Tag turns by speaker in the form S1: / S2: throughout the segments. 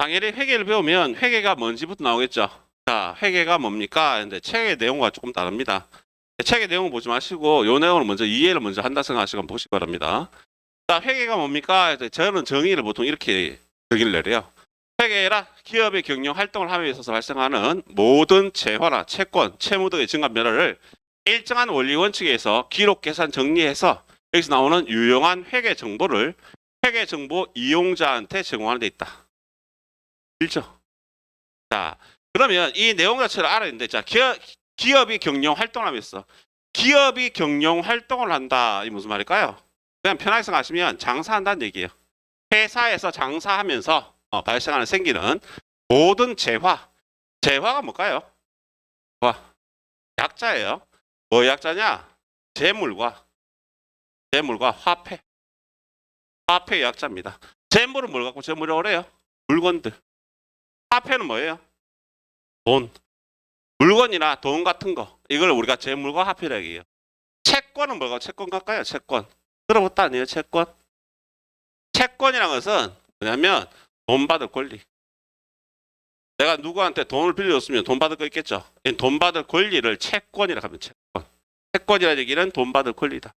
S1: 당연히 회계를 배우면 회계가 뭔지부터 나오겠죠. 자, 회계가 뭡니까? 근데 책의 내용과 조금 다릅니다. 책의 내용을 보지 마시고 요 내용을 먼저 이해를 먼저 한다 생각하시고 보시기 바랍니다. 자, 회계가 뭡니까? 저는 정의를 보통 이렇게 정의를 내려요. 회계라 기업의 경영 활동을 함에 있어서 발생하는 모든 재화나 채권, 채무 등의 증감 변화를 일정한 원리 원칙에 의해서 기록, 계산, 정리해서 여기서 나오는 유용한 회계 정보를 회계 정보 이용자한테 제공하는 데 있다. 일죠. 자, 그러면 이 내용 자체를 알아야 되는데, 자, 기업이 경영 활동을 하면서 기업이 경영 활동을 한다. 이 무슨 말일까요? 그냥 편하게 생각하시면 장사한다는 얘기예요. 회사에서 장사하면서 발생하는 생기는 모든 재화가 뭘까요? 약자예요. 뭐 약자냐? 재물과 화폐 약자입니다. 재물은 뭘 갖고 재물이라고 그래요? 물건들. 화폐는 뭐예요? 돈. 물건이나 돈 같은 거. 이걸 우리가 재물과 화폐라고 해요. 채권은 뭐가 채권 갈까요? 채권. 들어봤다 아니에요? 채권. 채권이라는 것은 뭐냐면 돈 받을 권리. 내가 누구한테 돈을 빌려줬으면 돈 받을 거 있겠죠. 돈 받을 권리를 채권이라고 하면 채권. 채권이라는 얘기는 돈 받을 권리다.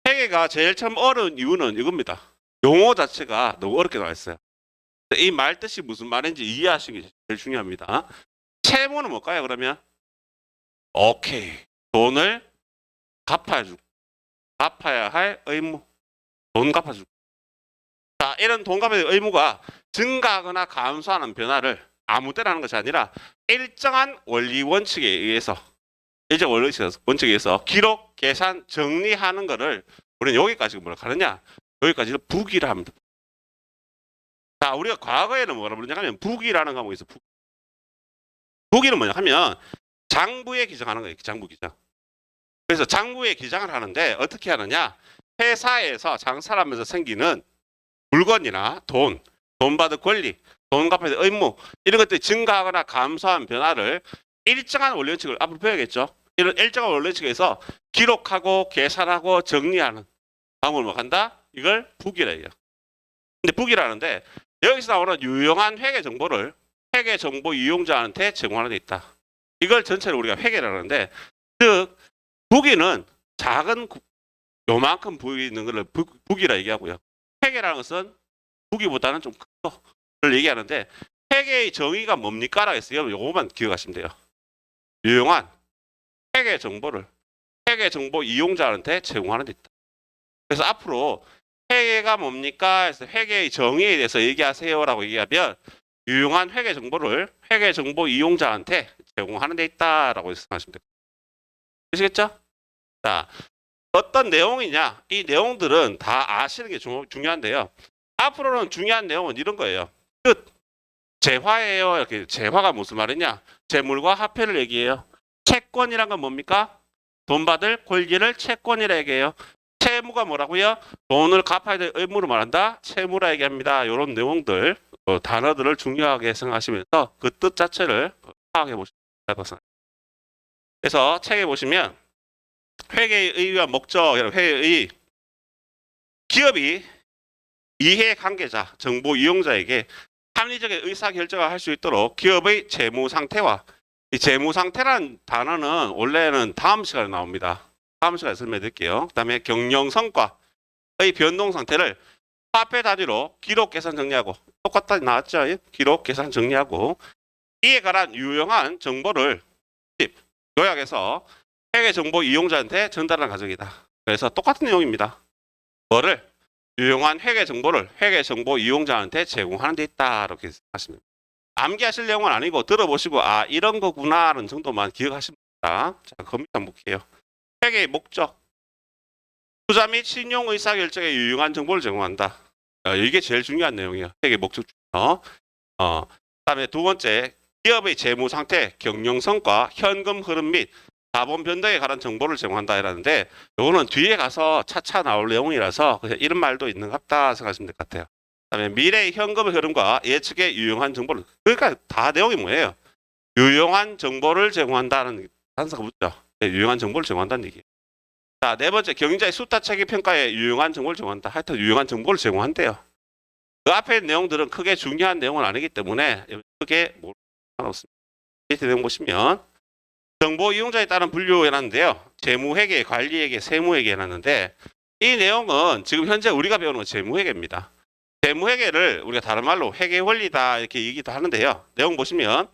S1: 회계가 제일 처음 어려운 이유는 이겁니다. 용어 자체가 너무 어렵게 나와 있어요. 이 말 뜻이 무슨 말인지 이해하시는 게 제일 중요합니다. 채무는 뭘까요, 그러면? 오케이. 돈을 갚아야 할 의무. 돈 갚아주고. 자, 이런 돈 갚아야 할 의무가 증가하거나 감소하는 변화를 아무 때나 하는 것이 아니라 일정한 원리 원칙에 의해서 기록, 계산, 정리하는 것을 우리는 여기까지 뭐라 하느냐? 여기까지는 부기라 합니다. 자, 우리가 과거에는 뭐라 부르냐면 부기라는 과목이 있어. 부기는 뭐냐 하면 장부에 기장하는 거예요. 장부 기장. 그래서 장부에 기장을 하는데 어떻게 하느냐? 회사에서 장사를 하면서 생기는 물건이나 돈 받을 권리, 돈 갚아야 될 의무 이런 것들이 증가하거나 감소한 변화를 일정한 원리 원칙을 앞으로 배워야겠죠. 이런 일정한 원리 원칙에서 기록하고 계산하고 정리하는 방법을 뭐 한다? 이걸 부기라 해요. 근데 부기라는데 여기서 나오는 유용한 회계 정보를 회계 정보 이용자한테 제공하는 데 있다. 이걸 전체를 우리가 회계라고 하는데, 즉 부기는 작은 요만큼 보이는 것을 부기라 얘기하고요. 회계라는 것은 부기보다는 좀 큰 거를 얘기하는데, 회계의 정의가 뭡니까? 라고 했어요. 요거만 기억하시면 돼요. 유용한 회계 정보를 회계 정보 이용자한테 제공하는 데 있다. 그래서 앞으로 회계가 뭡니까? 해서 회계의 정의에 대해서 얘기하세요라고 얘기하면 유용한 회계 정보를 회계 정보 이용자한테 제공하는 데 있다라고 생각하시면 됩니다. 되시겠죠? 자, 어떤 내용이냐? 이 내용들은 다 아시는 게 중요한데요. 앞으로는 중요한 내용은 이런 거예요. 끝. 재화예요. 이렇게 재화가 무슨 말이냐? 재물과 화폐를 얘기해요. 채권이란 건 뭡니까? 돈 받을 권리를 채권이라 얘기해요. 채무가 뭐라고요? 돈을 갚아야 될 의무를 말한다. 채무라 얘기합니다. 이런 내용들, 단어들을 중요하게 생각하시면서 그 뜻 자체를 파악해 보시면 된다고 생각합니다. 그래서 책에 보시면 회계의 의의와 목적, 회계의 기업이 이해 관계자, 정보 이용자에게 합리적인 의사결정을 할 수 있도록 기업의 재무 상태와 이 재무 상태라는 단어는 원래는 다음 시간에 나옵니다. 다음 시간에 설명드릴게요. 그 다음에 경영 성과의 변동 상태를 화폐 단위로 기록, 계산, 정리하고 똑같이 나왔죠? 기록, 계산, 정리하고 이에 관한 유용한 정보를 요약해서 회계 정보 이용자한테 전달하는 과정이다. 그래서 똑같은 내용입니다. 뭐를? 유용한 회계 정보를 회계 정보 이용자한테 제공하는 데 있다. 이렇게 하시면 암기하실 내용은 아니고 들어보시고 아 이런 거구나라는 정도만 기억하시면 됩니다. 자, 검토 한번 볼게요. 회계의 목적. 투자 및 신용 의사결정에 유용한 정보를 제공한다. 이게 제일 중요한 내용이에요. 회계 목적 중에서. 그다음에 두 번째, 기업의 재무 상태, 경영 성과, 현금 흐름 및 자본 변동에 관한 정보를 제공한다 이라는데 이거는 뒤에 가서 차차 나올 내용이라서 그냥 이런 말도 있는 것 같다 생각하시면 될 것 같아요. 그다음에 미래의 현금 흐름과 예측의 유용한 정보를 그러니까 다 내용이 뭐예요? 유용한 정보를 제공한다는 단서가 붙죠. 네, 유용한 정보를 제공한다는 얘기예요. 자, 네 번째, 경영자의 수타 체계 평가에 유용한 정보를 제공한다. 하여튼 유용한 정보를 제공한대요. 그 앞에 있는 내용들은 크게 중요한 내용은 아니기 때문에 크게 상관없습니다. 밑에 내용 보시면 정보 이용자에 따른 분류 해놨는데요. 재무회계, 관리회계, 세무회계 해놨는데 이 내용은 지금 현재 우리가 배우는 건 재무회계입니다. 재무회계를 우리가 다른 말로 회계 원리다 이렇게 얘기도 하는데요. 내용 보시면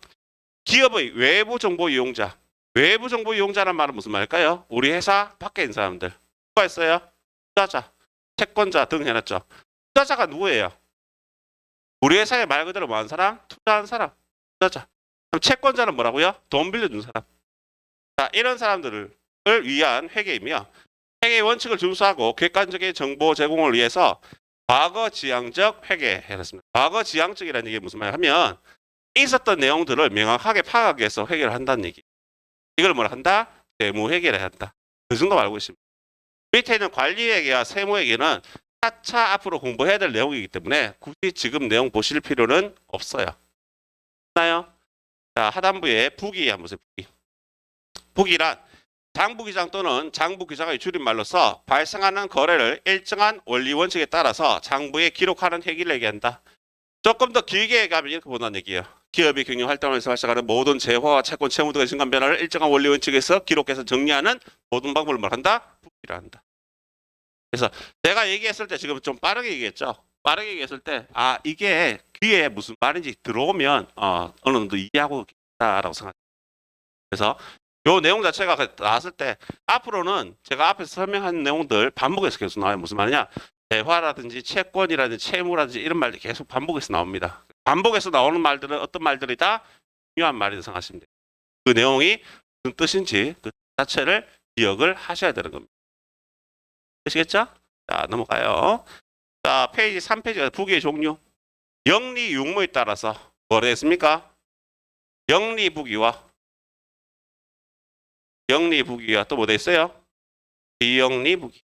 S1: 기업의 외부 정보 이용자, 외부 정보 이용자란 말은 무슨 말일까요? 우리 회사 밖에 있는 사람들. 누가 있어요? 투자자, 채권자 등 해놨죠. 투자자가 누구예요? 우리 회사에 말 그대로 뭐 하는 사람? 투자한 사람, 투자자. 그럼 채권자는 뭐라고요? 돈 빌려준 사람. 자, 이런 사람들을 위한 회계이며 회계의 원칙을 준수하고 객관적인 정보 제공을 위해서 과거지향적 회계 해놨습니다. 과거지향적이라는 얘기 무슨 말 하면 있었던 내용들을 명확하게 파악하기 위해서 회계를 한다는 얘기. 이걸 뭐라 한다? 재무회계를 한다. 그 정도 알고 있습니다. 밑에 있는 관리회계와 세무회계는 차차 앞으로 공부해야 될 내용이기 때문에 굳이 지금 내용 보실 필요는 없어요. 나요? 자, 하단부에 부기 한번 보세요. 부기. 부기란 장부기장 또는 장부기장의 줄임말로서 발생하는 거래를 일정한 원리 원칙에 따라서 장부에 기록하는 행위를 얘기한다. 조금 더 길게 가면 이렇게 본다는 얘기예요. 기업이 경영 활동에서 발생하는 모든 재화와 채권, 채무 등의 증감 변화를 일정한 원리 원칙에서 기록해서 정리하는 모든 방법을 말한다. 부기라 한다. 그래서 내가 얘기했을 때 지금 좀 빠르게 얘기했죠. 빠르게 얘기했을 때 이게 귀에 무슨 말인지 들어오면 어느 정도 이해하고 있다라고 생각합니다. 그래서 요 내용 자체가 나왔을 때 앞으로는 제가 앞에서 설명한 내용들 반복해서 계속 나와요. 무슨 말이냐? 대화라든지 채권이라든지 채무라든지 이런 말들이 계속 반복해서 나옵니다. 반복해서 나오는 말들은 어떤 말들이다? 중요한 말이라고 생각하시면 돼요. 그 내용이 무슨 뜻인지 그 자체를 기억을 하셔야 되는 겁니다. 되시겠죠? 자, 넘어가요. 자, 페이지 3페이지가 부기의 종류. 영리 육모에 따라서 뭐라 했습니까? 영리 부기와 또 뭐가 있어요? 비영리 부기.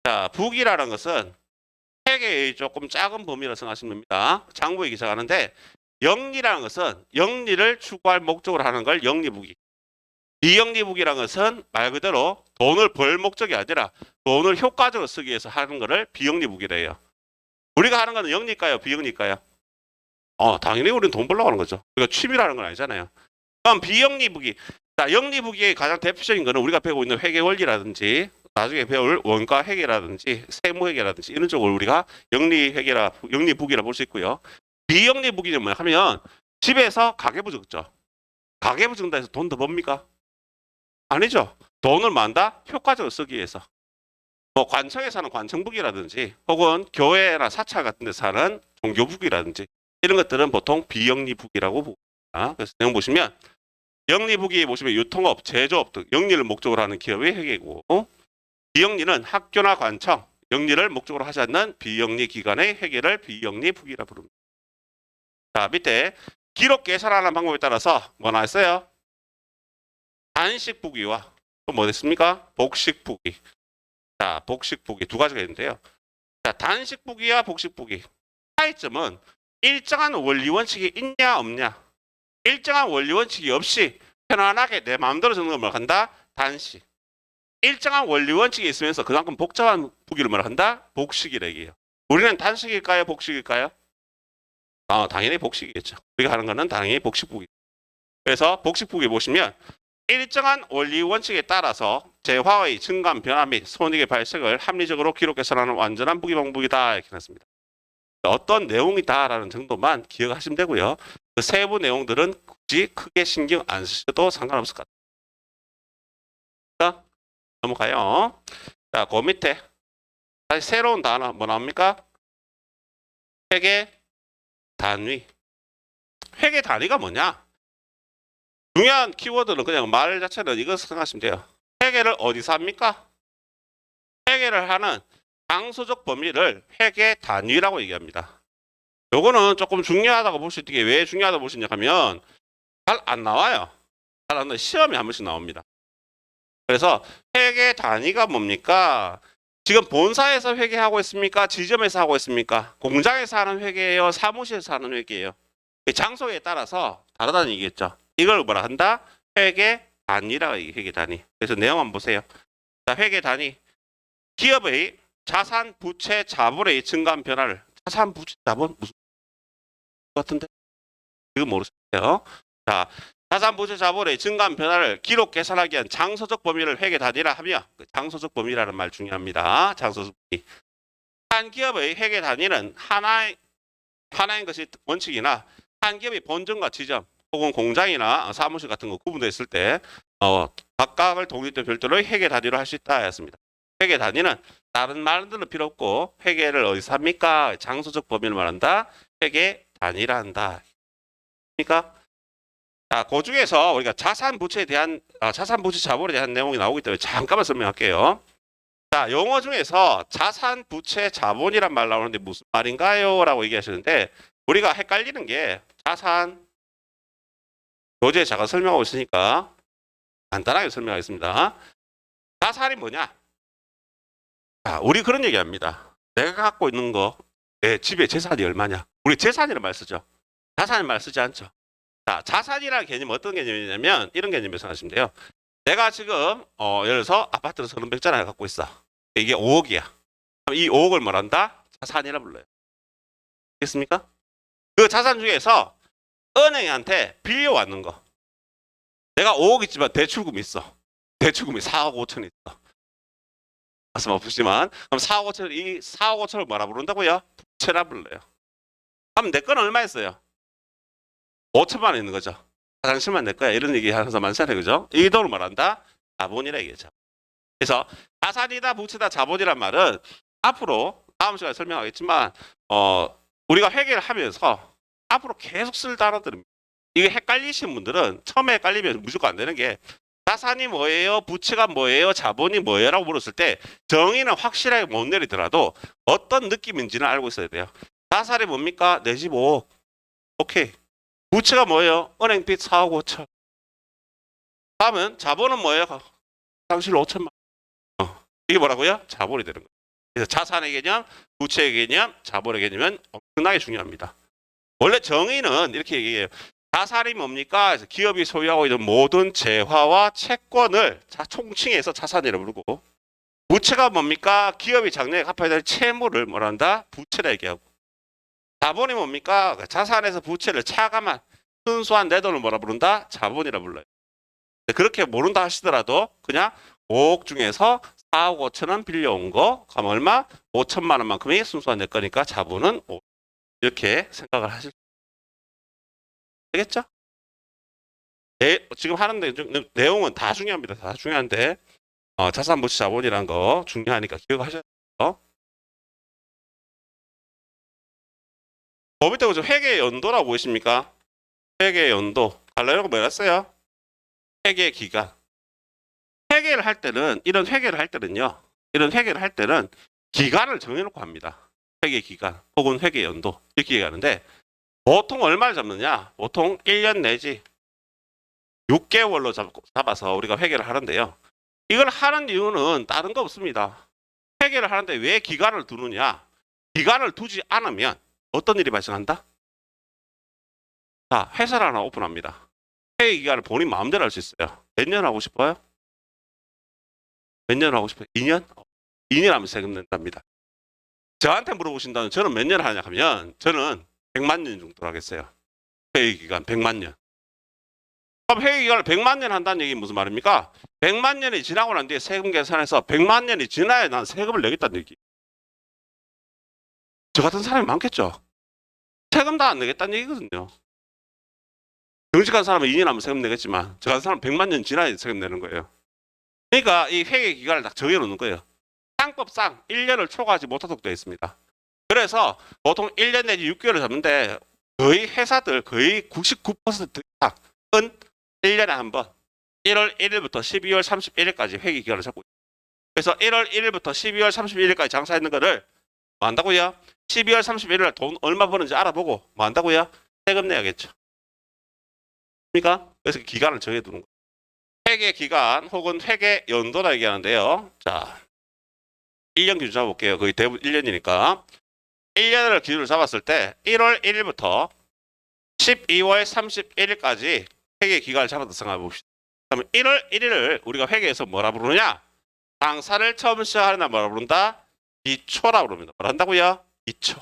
S1: 자, 부기라는 것은 회계의 조금 작은 범위라고 생각하시면 됩니다. 장부에 기록하는데 영리라는 것은 영리를 추구할 목적으로 하는 걸 영리부기. 비영리부기라는 것은 말 그대로 돈을 벌 목적이 아니라 돈을 효과적으로 쓰기 위해서 하는 것을 비영리부기라 해요. 우리가 하는 것은 영리일까요? 비영리일까요? 당연히 우리는 돈 벌려고 하는 거죠. 우리가 취미라는 건 아니잖아요. 그럼 비영리부기. 자, 영리부기의 가장 대표적인 것은 우리가 배우고 있는 회계 원리라든지 나중에 배울 원가 회계라든지 세무 회계라든지 이런 쪽을 우리가 영리 회계라 영리 부기라 볼 수 있고요. 비영리 부기는 뭐냐 하면 집에서 가계부 적죠. 가계부 적다 해서 돈 더 법니까? 아니죠. 돈을 만다 효과적으로 쓰기 위해서. 뭐 관청에 사는 관청부기라든지 혹은 교회나 사찰 같은 데 사는 종교부기라든지 이런 것들은 보통 비영리 부기라고 보고 있습니다. 그래서 내용 보시면 영리 부기 보시면 유통업, 제조업 등 영리를 목적으로 하는 기업의 회계고 비영리는 학교나 관청, 영리를 목적으로 하지 않는 비영리 기관의 회계를 비영리 부기라 부릅니다. 자, 밑에 기록 계산하는 방법에 따라서 뭐 나왔어요? 단식 부기와 또 뭐 됐습니까? 복식 부기. 자, 복식 부기 두 가지가 있는데요. 자, 단식 부기와 복식 부기. 차이점은 일정한 원리 원칙이 있냐 없냐. 일정한 원리 원칙이 없이 편안하게 내 마음대로 적는 걸 한다. 단식. 일정한 원리 원칙이 있으면서 그만큼 복잡한 부기를 뭐라 한다? 복식이라 얘기해요. 우리는 단식일까요? 복식일까요? 당연히 복식이겠죠. 우리가 하는 거는 당연히 복식부기. 그래서 복식부기 보시면 일정한 원리 원칙에 따라서 재화의 증감 변화 및 손익의 발생을 합리적으로 기록 계산하는 완전한 부기 방법이다 이렇게 했습니다. 어떤 내용이다라는 정도만 기억하시면 되고요. 그 세부 내용들은 굳이 크게 신경 안 쓰셔도 상관없을 것 같아요. 넘어가요. 자, 그 밑에 다시 새로운 단어 뭐 나옵니까? 회계 단위. 회계 단위가 뭐냐? 중요한 키워드는 그냥 말 자체는 이거 생각하시면 돼요. 회계를 어디서 합니까? 회계를 하는 장소적 범위를 회계 단위라고 얘기합니다. 요거는 조금 중요하다고 볼 수 있는 게 왜 중요하다고 볼 수 있냐 하면 잘 안 나와요. 잘 안 나와요. 시험에 한 번씩 나옵니다. 그래서 회계 단위가 뭡니까? 지금 본사에서 회계하고 있습니까? 지점에서 하고 있습니까? 공장에서 하는 회계예요? 사무실에서 하는 회계예요? 장소에 따라서 다르다는 얘기겠죠. 이걸 뭐라 한다? 회계 단위라고 얘기해. 회계 단위. 그래서 내용 한번 보세요. 자, 회계 단위. 기업의 자산, 부채, 자본의 증감 변화를 자산 부채 자본 무슨 같은데? 이거 모르세요? 자, 자산 부채 자본의 증가한 변화를 기록 계산하기 위한 장소적 범위를 회계 단위라 하며 장소적 범위라는 말 중요합니다. 장소적 범위. 한 기업의 회계 단위는 하나인 것이 원칙이나 한 기업의 본점과 지점 혹은 공장이나 사무실 같은 거 구분되어 있을 때 각각을 독립된 별도로 회계 단위로 할 수 있다 했습니다. 회계 단위는 다른 말들은 필요 없고 회계를 어디서 합니까? 장소적 범위를 말한다. 회계 단위라 한다. 그러니까 자, 그 중에서 우리가 자산 부채에 대한 자산 부채 자본에 대한 내용이 나오기 때문에 잠깐만 설명할게요. 자, 용어 중에서 자산 부채 자본이란 말 나오는데 무슨 말인가요? 라고 얘기하시는데 우리가 헷갈리는 게 자산 교재에 제가 설명하고 있으니까 간단하게 설명하겠습니다. 자산이 뭐냐? 자, 우리 그런 얘기합니다. 내가 갖고 있는 거, 내 집에 재산이 얼마냐? 우리 재산이라는 말 쓰죠. 자산이라는 말 쓰지 않죠. 자, 자산이라는 개념은 어떤 개념이냐면 이런 개념을 생각하시면 돼요. 내가 지금 예를 들어서 아파트를 30평짜리 갖고 있어. 이게 5억이야. 그럼 이 5억을 뭐란다? 자산이라 불러요. 알겠습니까? 그 자산 중에서 은행한테 빌려왔는 거. 내가 5억 있지만 대출금이 있어. 대출금이 4억 5천 있어. 말씀 없으시지만 그럼 4억 5천 이 4억 5천을 뭐라 부른다고요? 부채라 불러요. 그럼 내 건 얼마였어요? 5천만 원 있는 거죠. 화장실만 내 거야. 이런 얘기 하면서 많잖아요. 그죠? 이 돈을 말한다? 자본이라 얘기죠. 그래서 자산이다, 부채다, 자본이란 말은 앞으로 다음 시간에 설명하겠지만 우리가 회계를 하면서 앞으로 계속 쓸 단어들입니다. 이게 헷갈리시는 분들은 처음에 헷갈리면 무조건 안 되는 게 자산이 뭐예요? 부채가 뭐예요? 자본이 뭐예요? 라고 물었을 때 정의는 확실하게 못 내리더라도 어떤 느낌인지는 알고 있어야 돼요. 자산이 뭡니까? 내 집 5억. 오케이. 부채가 뭐예요? 은행빚 4억 5천. 다음은 자본은 뭐예요? 당실 5천만. 이게 뭐라고요? 자본이 되는 거예요. 그래서 자산의 개념, 부채의 개념, 자본의 개념은 엄청나게 중요합니다. 원래 정의는 이렇게 얘기해요. 자산이 뭡니까? 기업이 소유하고 있는 모든 재화와 채권을 총칭해서 자산이라고 부르고, 부채가 뭡니까? 기업이 작년에 갚아야 될 채무를 뭐란다? 부채라 얘기하고, 자본이 뭡니까? 자산에서 부채를 차감한 순수한 내 돈을 뭐라 부른다? 자본이라 불러요. 그렇게 모른다 하시더라도 그냥 5억 중에서 4억 5천 원 빌려온 거, 그럼 얼마? 5천만 원만큼이 순수한 내 거니까 자본은 5. 이렇게 생각을 하실 수 되겠죠? 지금 하는 내용은 다 중요합니다. 다 중요한데 자산 부채 자본이라는 거 중요하니까 기억하셔야 돼요. 그 밑에 보죠. 회계 연도라고 보이십니까? 회계 연도. 갈라놓고 뭐 했어요? 회계 기간. 회계를 할 때는 이런 회계를 할 때는요. 이런 회계를 할 때는 기간을 정해놓고 합니다. 회계 기간 혹은 회계 연도 이렇게 얘기하는데 보통 얼마를 잡느냐? 보통 1년 내지 6개월로 잡아서 우리가 회계를 하는데요. 이걸 하는 이유는 다른 거 없습니다. 회계를 하는데 왜 기간을 두느냐? 기간을 두지 않으면 어떤 일이 발생한다? 자, 회사를 하나 오픈합니다. 회계 기간을 본인 마음대로 할 수 있어요. 몇 년 하고 싶어요? 몇 년 하고 싶어요? 2년? 2년 하면 세금 낸답니다. 저한테 물어보신다면 저는 몇 년 하냐 하면 저는 100만 년 정도 하겠어요. 회계 기간 100만 년. 그럼 회계 기간을 100만 년 한다는 얘기 무슨 말입니까? 100만 년이 지나고 난 뒤에 세금 계산해서 100만 년이 지나야 난 세금을 내겠다는 얘기. 저 같은 사람이 많겠죠. 세금 다 안 내겠다는 얘기거든요. 정직한 사람은 2년 하면 세금 내겠지만 저 같은 사람은 100만 년 지나야 세금 내는 거예요. 그러니까 이 회계 기간을 딱 정해놓는 거예요. 상법상 1년을 초과하지 못하도록 되어 있습니다. 그래서 보통 1년 내지 6개월을 잡는데 거의 회사들 거의 99% 이상은 1년에 한 번 1월 1일부터 12월 31일까지 회계 기간을 잡고 있어요. 그래서 1월 1일부터 12월 31일까지 장사했는 거를 뭐 한다고요? 12월 31일 돈 얼마 버는지 알아보고 뭐 한다고요? 세금 내야겠죠. 그러니까 그래서 기간을 정해두는 거예요. 회계 기간 혹은 회계 연도라 얘기하는데요. 자, 1년 기준 잡아볼게요. 거의 대부분 1년이니까. 1년을 기준으로 잡았을 때 1월 1일부터 12월 31일까지 회계 기간을 잡아서 생각해 봅시다. 그러면 1월 1일을 우리가 회계에서 뭐라 부르느냐? 장사를 처음 시작하는 날 뭐라 부른다? 기초라 부릅니다. 뭐라 한다고요? 기초.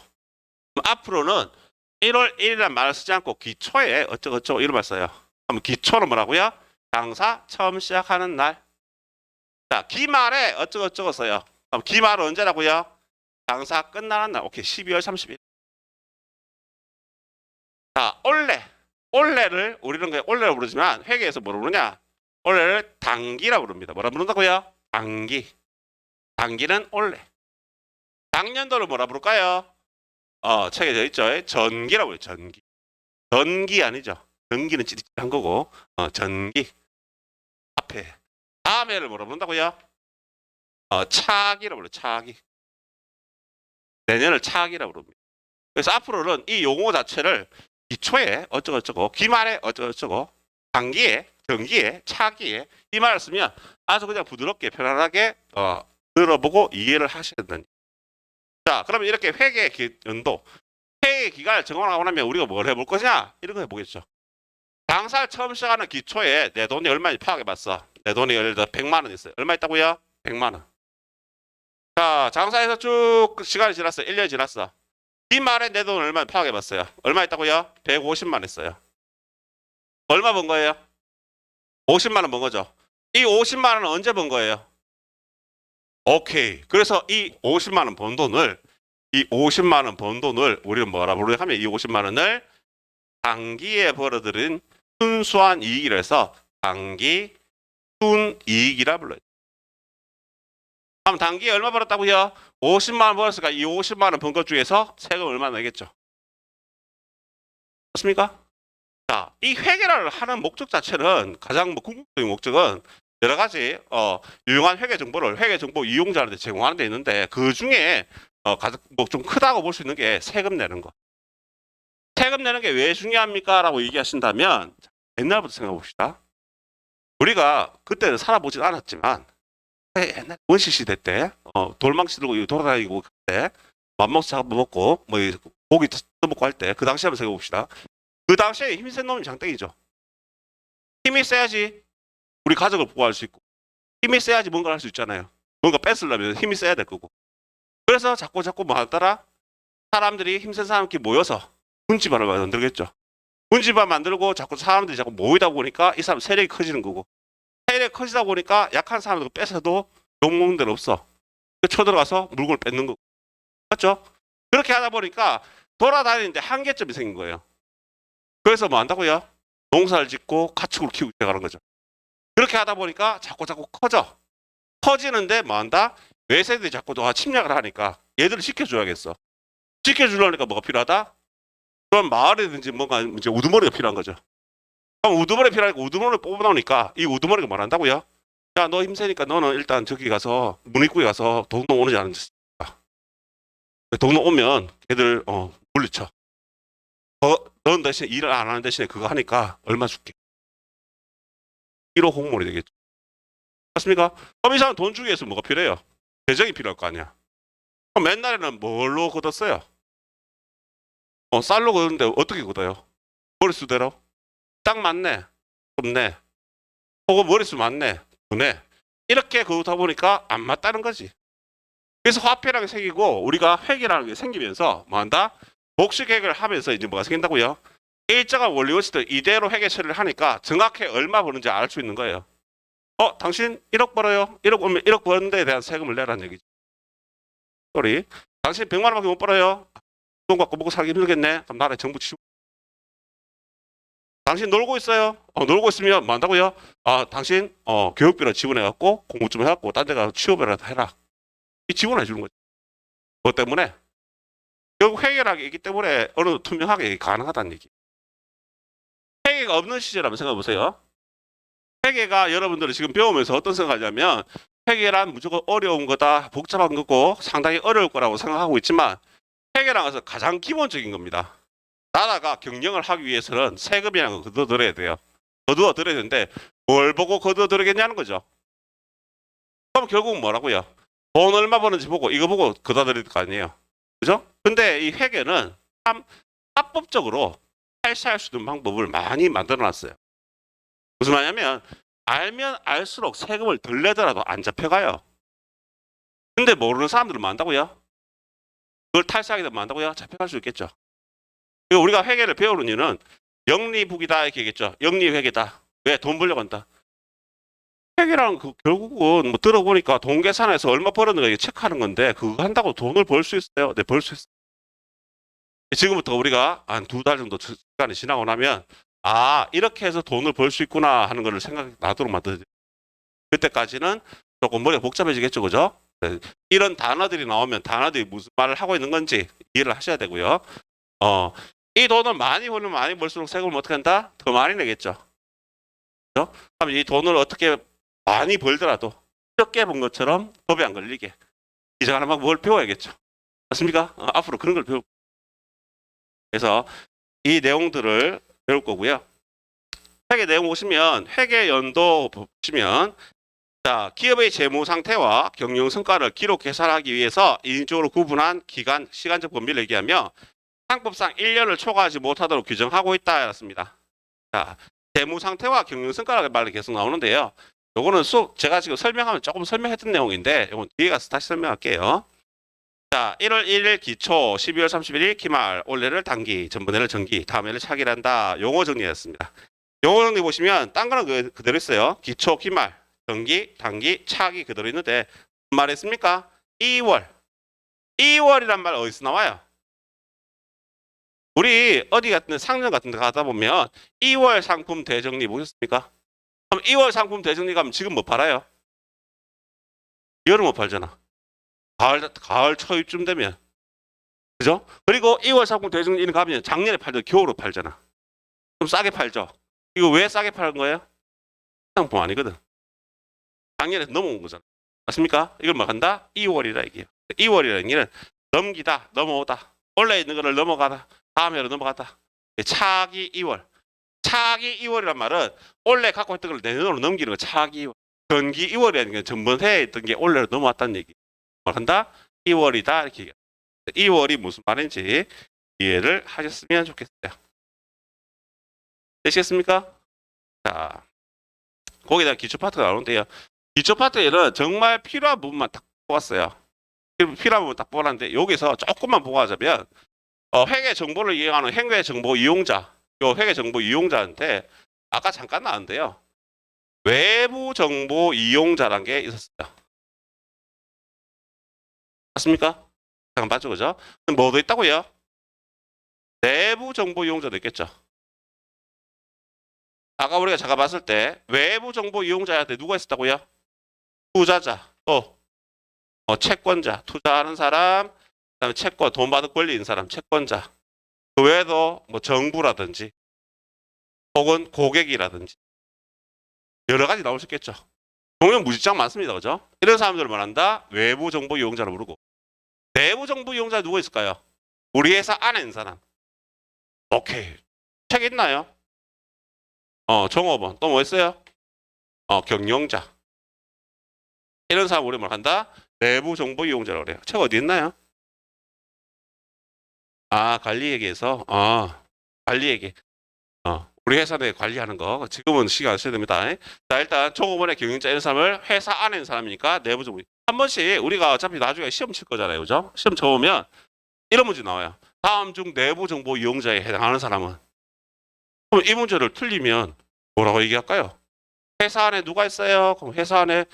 S1: 그럼 앞으로는 1월 1일이라는 말을 쓰지 않고 기초에 어쩌고저쩌고 이런 말 써요. 그럼 기초는 뭐라고요? 장사 처음 시작하는 날. 자, 기말에 어쩌고저쩌고 써요. 그럼 기말은 언제라고요? 장사 끝나는 날. 오케이, 12월 30일. 자, 올해를 우리는 그냥 올해로 부르지만 회계에서 뭐로 부르냐? 올해를 단기라 부릅니다. 뭐라 부른다고요? 단기. 단기는 올해. 작년도를 뭐라 부를까요? 책에 져 있죠. 전기라고 해요. 전기. 전기 아니죠. 전기는 찌릿한 거고, 전기. 앞에. 다음 해를 뭐라 부른다고요? 차기라고 불러요. 차기. 내년을 차기라고 부릅니다. 그래서 앞으로는 이 용어 자체를 기초에 어쩌고저쩌고, 기말에 어쩌고저쩌고, 단기에, 경기에, 차기에 이 말을 쓰면 아주 그냥 부드럽게 편안하게 들어보고 이해를 하셔야 된다니. 자, 그러면 이렇게 회계 연도, 회계 기간을 정하고 나면 우리가 뭘 해볼 거냐? 이런 거 해보겠죠. 장사를 처음 시작하는 기초에 내 돈이 얼마인지 파악해봤어. 내 돈이 예를 들어 100만 원 있어요. 얼마 있다고요? 100만 원. 자, 장사해서 쭉 시간이 지났어. 1년이 지났어. 이 말에 내 돈 얼마 파악해봤어요. 얼마 있다고요? 150만 했어요. 얼마 번 거예요? 50만 원 번 거죠. 이 50만 원은 언제 번 거예요? 오케이. 그래서 이 50만 원 번 돈을 우리는 뭐라 부르냐 하면 이 50만 원을 단기에 벌어들인 순수한 이익이라 해서 단기 순이익이라 불러요. 그럼 단기에 얼마 벌었다고요? 50만 원 벌었으니까 이 50만 원 번 것 중에서 세금 얼마 내겠죠? 맞습니까? 자, 이 회계를 하는 목적 자체는 가장 궁극적인 목적은 여러 가지 유용한 회계 정보를 회계 정보 이용자한테 제공하는 데 있는데 그 중에 가장 좀 크다고 볼 수 있는 게 세금 내는 거. 세금 내는 게 왜 중요합니까? 라고 얘기하신다면 옛날부터 생각해 봅시다. 우리가 그때는 살아보진 않았지만 옛날 원시 시대 때 돌망치 들고 돌아다니고 그때 맘먹고 잡아먹고 뭐 고기 떠먹고 할 때 그 당시 한번 생각해 봅시다. 그 당시에 힘이 센 놈이 장땡이죠. 힘이 세야지 우리 가족을 보호할 수 있고 힘이 세야지 뭔가 할 수 있잖아요. 뭔가 뺏으려면 힘이 세야 될 거고. 그래서 자꾸 뭐 하더라? 사람들이 힘센 사람끼리 모여서 군집안을 만들겠죠. 군집안 만들고 자꾸 사람들이 자꾸 모이다 보니까 이 사람 세력이 커지는 거고 세력이 커지다 보니까 약한 사람들 뺏어도 욕먹는 데는 없어. 쳐들어가서 물건을 뺏는 거고. 맞죠? 그렇게 하다 보니까 돌아다니는데 한계점이 생긴 거예요. 그래서 뭐 한다고요? 농사를 짓고 가축을 키우고 시작하는 거죠. 그렇게 하다 보니까 자꾸 커져. 커지는데 뭐 한다? 외세들이 자꾸 침략을 하니까 얘들을 지켜줘야겠어. 지켜주려니까 뭐가 필요하다? 그럼 마을이든지 뭔가 이제 우두머리가 필요한 거죠. 그럼 우두머리 필요하니까 우두머리를 뽑아놓으니까 이 우두머리가 뭐 한다고요? 야, 너 힘세니까 너는 일단 저기 가서 문입구에 가서 동동 오는지 안 오는지 동동 오면 걔들 물리쳐. 넌 대신 일을 안 하는 대신에 그거 하니까 얼마 줄게. 1호 공무원이 되겠죠. 맞습니까? 그럼 이 사람 돈 주기 위해서 뭐가 필요해요? 재정이 필요할 거 아니야. 그럼 옛날에는 뭘로 걷었어요? 쌀로 걷는데 어떻게 걷어요? 머릿수대로? 딱 맞네. 없네. 혹은 머릿수 맞네. 없네. 이렇게 걷다 보니까 안 맞다는 거지. 그래서 화폐라는 게 생기고 우리가 회계라는 게 생기면서 뭐 한다? 복식 회계를 하면서 이제 뭐가 생긴다고요? 일정한 원리 원칙들 이대로 회계 처리를 하니까 정확히 얼마 버는지 알 수 있는 거예요. 당신 1억 벌어요. 1억 벌면 1억 버는 데에 대한 세금을 내라는 얘기죠. 소리. 당신 100만 원밖에 못 벌어요. 돈 갖고 먹고 살기 힘들겠네. 그럼 나라에 정부 치고. 당신 놀고 있어요. 놀고 있으면 뭐 한다고요? 당신 교육비로 지원해갖고 공부 좀 해갖고 딴 데 가서 취업이라도 해라. 이 지원해 주는 거죠. 그것 때문에 결국 회계라기 있기 때문에 어느 정도 투명하게 가능하다는 얘기. 회계가 없는 시절 한번 생각해 보세요. 회계가 여러분들이 지금 배우면서 어떤 생각하냐면 회계란 무조건 어려운 거다, 복잡한 거고 상당히 어려울 거라고 생각하고 있지만 회계라는 것은 가장 기본적인 겁니다. 나라가 경영을 하기 위해서는 세금이라는 거 거둬들여야 돼요. 거두어들여야 되는데 뭘 보고 거두어들이겠냐는 거죠. 그럼 결국은 뭐라고요? 돈 얼마 버는지 보고 이거 보고 거둬들일 거 아니에요. 그죠? 근데 이 회계는 참 합법적으로 탈시할 수 있는 방법을 많이 만들어 놨어요. 무슨 말이냐면 알면 알수록 세금을 덜 내더라도 안 잡혀가요. 근데 모르는 사람들은 많다고요? 그걸 탈세하게 되면 안다고요? 잡혀갈 수 있겠죠. 그리고 우리가 회계를 배우는 이유는 영리북이다 이렇게 얘기했죠. 영리회계다. 왜? 돈 벌려고 한다. 회계랑 결국은 뭐 들어보니까 돈 계산해서 얼마 벌었는가 체크하는 건데 그거 한다고 돈을 벌 수 있어요? 네, 벌 수 있어요. 지금부터 우리가 한 2달 정도 시간이 지나고 나면 아 이렇게 해서 돈을 벌 수 있구나 하는 것을 생각나도록 만들어요. 그때까지는 조금 머리가 복잡해지겠죠, 그죠? 네. 이런 단어들이 나오면 단어들이 무슨 말을 하고 있는 건지 이해를 하셔야 되고요. 이 돈을 많이 벌면 많이 벌수록 세금을 어떻게 한다? 더 많이 내겠죠. 그죠? 그럼 이 돈을 어떻게 많이 벌더라도 적게 번 것처럼 법에 안 걸리게 이장하는 방법을 배워야겠죠. 맞습니까? 앞으로 그런 걸 배울. 그래서 이 내용들을 배울 거고요. 회계 내용 보시면 회계 연도 보시면 자, 기업의 재무 상태와 경영 성과를 기록 계산하기 위해서 인적으로 구분한 기간, 시간적 범위를 얘기하며 상법상 1년을 초과하지 못하도록 규정하고 있다. 였습니다. 자, 재무 상태와 경영 성과라는 말이 계속 나오는데요. 요거는 제가 지금 설명하면 조금 설명했던 내용인데 요건 뒤에 가서 다시 설명할게요. 자, 1월 1일 기초, 12월 31일 기말, 올해를 단기, 전번에를 정기, 다음해를 차기란다. 용어 정리했습니다. 용어 정리 보시면 딴 거는 그대로 있어요. 기초, 기말, 정기, 단기, 차기 그대로 있는데 무슨 말 했습니까? 2월. 2월이란 말 어디서 나와요? 우리 어디 같은 상점 같은 데 가다 보면 2월 상품 대정리 보셨습니까? 그럼 2월 상품 대정리 가면 지금 뭐 팔아요? 여름 못 팔잖아. 가을 초입쯤 되면. 그죠? 그리고 2월 상품 대정리는 가면 작년에 팔던 겨울로 팔잖아. 좀 싸게 팔죠? 이거 왜 싸게 파는 거예요? 상품 아니거든. 작년에 넘어온 거잖아. 맞습니까? 이걸 뭐 한다? 2월이라 얘기해요. 2월이라는 얘기는 넘기다, 넘어오다. 원래 있는 거를 넘어가다, 다음해로 넘어가다. 차기 2월. 차기 2월이란 말은 원래 갖고 있던 걸 내년으로 넘기는 거 차기 2월. 전기 2월이라는 게 전번 해에 있던 게 올해로 넘어왔다는 얘기. 뭘 한다? 2월이다 이렇게 얘기해요. 2월이 무슨 말인지 이해를 하셨으면 좋겠어요. 되시겠습니까? 자, 거기다 기초 파트가 나오는데요. 기초 파트에는 정말 필요한 부분만 딱 뽑았어요. 필요한 부분 딱 뽑았는데 여기서 조금만 보고 하자면 회계 정보를 이용하는 회계 정보 이용자, 요 회계 정보 이용자한테 아까 잠깐 나왔는데요. 외부 정보 이용자란 게 있었어요. 맞습니까? 잠깐 봤죠, 그죠? 뭐도 있다고요? 내부 정보 이용자도 있겠죠. 아까 우리가 잠깐 봤을 때 외부 정보 이용자한테 누가 있었다고요? 투자자, 채권자, 투자하는 사람, 그다음에 채권, 돈 받을 권리 있는 사람, 채권자. 그 외에도 뭐 정부라든지 혹은 고객이라든지 여러 가지 나올 수 있겠죠. 종류 무지장 많습니다, 그죠? 이런 사람들을 말한다. 외부 정보 이용자로 부르고 내부 정보 이용자 누가 있을까요? 우리 회사 안에 있는 사람. 오케이. 책 있나요? 종업원. 또 뭐 있어요? 경영자. 이런 사람 우리 뭘 한다? 내부 정보 이용자라고 그래요. 책 어디 있나요? 관리회계에서 관리회계. 우리 회사 내 관리하는 거 지금은 시간 안 써야 됩니다. 자, 일단 종업원의 경영자 이런 사람을 회사 안에 있는 사람이니까 내부 정보. 한 번씩 우리가 어차피 나중에 시험 칠 거잖아요, 그죠? 시험 쳐보면 이런 문제 나와요. 다음 중 내부 정보 이용자에 해당하는 사람은. 그럼 이 문제를 틀리면 뭐라고 얘기할까요? 회사 안에 누가 있어요? 그럼 회사 안에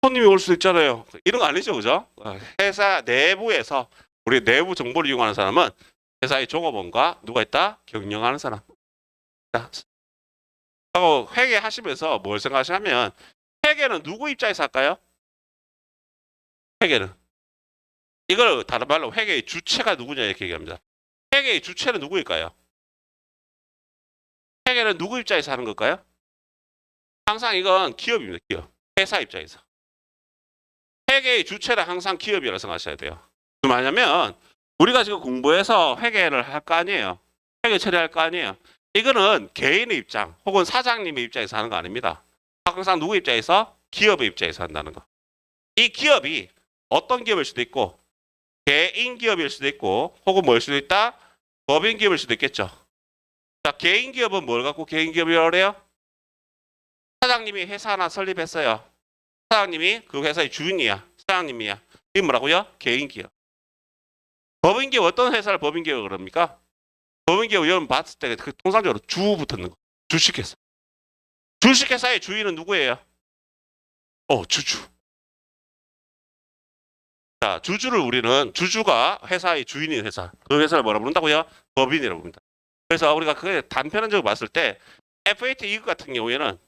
S1: 손님이 올 수 있잖아요. 이런 거 아니죠, 그죠? 회사 내부에서 우리 내부 정보를 이용하는 사람은 회사의 종업원과 누가 있다? 경영하는 사람. 자, 회계하시면서 뭘 생각하시냐면 회계는 누구 입장에서 할까요? 회계는 이걸 다른 말로 회계의 주체가 누구냐 이렇게 얘기합니다. 회계의 주체는 누구일까요? 회계는 누구 입장에서 하는 걸까요? 항상 이건 기업입니다. 기업. 회사 입장에서. 회계의 주체는 항상 기업이라고 생각하셔야 돼요. 무슨 말이냐면 우리가 지금 공부해서 회계를 할 거 아니에요. 회계 처리할 거 아니에요. 이거는 개인의 입장 혹은 사장님의 입장에서 하는 거 아닙니다. 항상 누구 입장에서? 기업의 입장에서 한다는 거. 이 기업이 어떤 기업일 수도 있고 개인 기업일 수도 있고 혹은 뭘 수도 있다? 법인 기업일 수도 있겠죠. 자, 개인 기업은 뭘 갖고 개인 기업이라고 그래요? 사장님이 회사 하나 설립했어요. 사장님이 그 회사의 주인이야. 사장님이야. 이게 뭐라고요? 개인 기업. 법인기업 어떤 회사를 법인기업을 그럽니까? 법인기업 여러분 봤을 때 그 통상적으로 주 붙는 거. 주식회사. 주식회사의 주인은 누구예요? 주주. 자, 주주를 우리는 주주가 회사의 주인인 회사. 그 회사를 뭐라 부른다고요? 법인이라고 부릅니다. 그래서 우리가 그 단편적으로 봤을 때 FAT 2급 같은 경우에는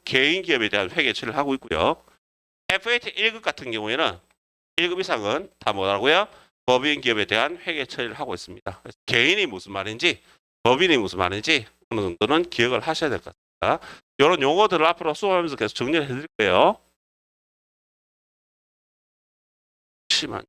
S1: 개인 기업에 대한 회계 처리를 하고 있고요. FAT 1급 같은 경우에는 1급 이상은 다 뭐라고요? 법인 기업에 대한 회계 처리를 하고 있습니다. 그래서 개인이 무슨 말인지 법인이 무슨 말인지 어느 정도는 기억을 하셔야 될 것 같습니다. 이런 용어들을 앞으로 수업하면서 계속 정리를 해드릴 거예요. 잠시만.